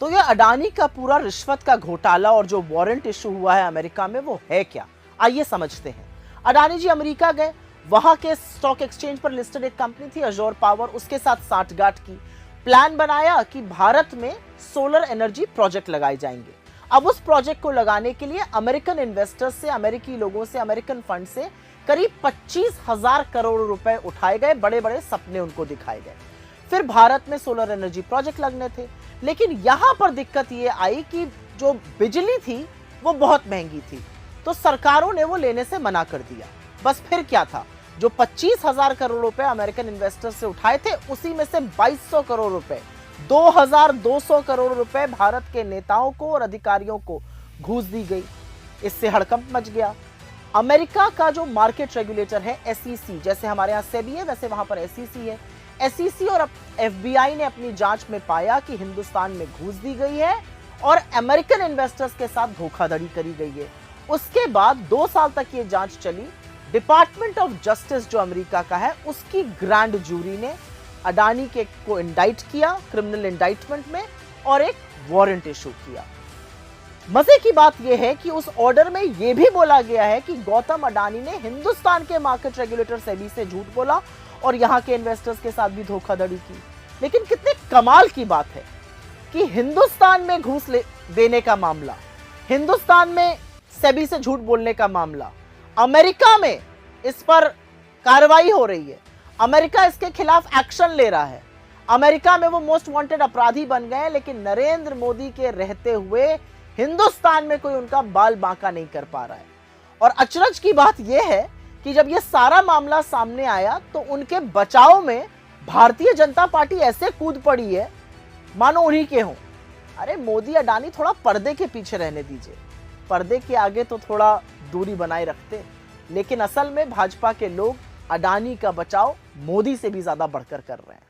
तो ये अडानी का पूरा रिश्वत का घोटाला और जो वारंट इशू हुआ है अमेरिका में वो है क्या, आइए समझते हैं। अडानी जी अमेरिका गए, वहां के स्टॉक एक्सचेंज पर लिस्टेड एक कंपनी थी अजोर पावर, उसके साथ साठगांठ की, प्लान बनाया कि भारत में सोलर एनर्जी प्रोजेक्ट लगाए जाएंगे। अब उस प्रोजेक्ट को लगाने के लिए अमेरिकन इन्वेस्टर्स से, अमेरिकी लोगों से, अमेरिकन फंड से करीब 25,000 करोड़ रुपए उठाए गए, बड़े बड़े सपने उनको दिखाए गए। फिर भारत में सोलर एनर्जी प्रोजेक्ट लगने थे, लेकिन यहां पर दिक्कत ये आई कि जो बिजली थी वो बहुत महंगी थी, तो सरकारों ने वो लेने से मना कर दिया। बस फिर क्या था, जो 25,000 करोड़ रुपए अमेरिकन इन्वेस्टर से उठाए थे, उसी में से 2200 करोड़ रुपए, 2200 करोड़ रुपए भारत के नेताओं को और अधिकारियों को घूस दी गई। इससे हड़कंप मच गया। अमेरिका का जो मार्केट रेगुलेटर है एसईसी, जैसे हमारे यहाँ सेबी है वैसे वहां पर एसईसी है, एसईसी और एफबीआई ने अपनी जांच में पाया कि हिंदुस्तान में घूस दी गई है और अमेरिकन इन्वेस्टर्स के साथ धोखाधड़ी करी गई है। उसके बाद 2 साल तक ये जांच चली। डिपार्टमेंट ऑफ जस्टिस जो अमेरिका का है, उसकी ग्रैंड जूरी ने अडानी के को इंडाइट किया क्रिमिनल इंडाइटमेंट में और एक वारंट इशू किया। मजे की बात यह है कि उस ऑर्डर में यह भी बोला गया है कि गौतम अडानी ने हिंदुस्तान के मार्केट रेगुलेटर सेबी से झूठ बोला और यहां के इन्वेस्टर्स के साथ भी धोखाधड़ी की। लेकिन कितने कमाल की बात है कि हिंदुस्तान में घूस देने का मामला, हिंदुस्तान में सेबी से झूठ बोलने का मामला, अमेरिका में इस पर कार्रवाई हो रही है, अमेरिका इसके खिलाफ एक्शन ले रहा है, अमेरिका में वो मोस्ट वांटेड अपराधी बन गए, लेकिन नरेंद्र मोदी के रहते हुए हिंदुस्तान में कोई उनका बाल बांका नहीं कर पा रहा है। और अचरज की बात यह है कि जब ये सारा मामला सामने आया तो उनके बचाव में भारतीय जनता पार्टी ऐसे कूद पड़ी है मानो उन्हीं के हों। अरे मोदी अडानी थोड़ा पर्दे के पीछे रहने दीजिए, पर्दे के आगे तो थोड़ा दूरी बनाए रखते। लेकिन असल में भाजपा के लोग अडानी का बचाव मोदी से भी ज्यादा बढ़कर कर रहे हैं।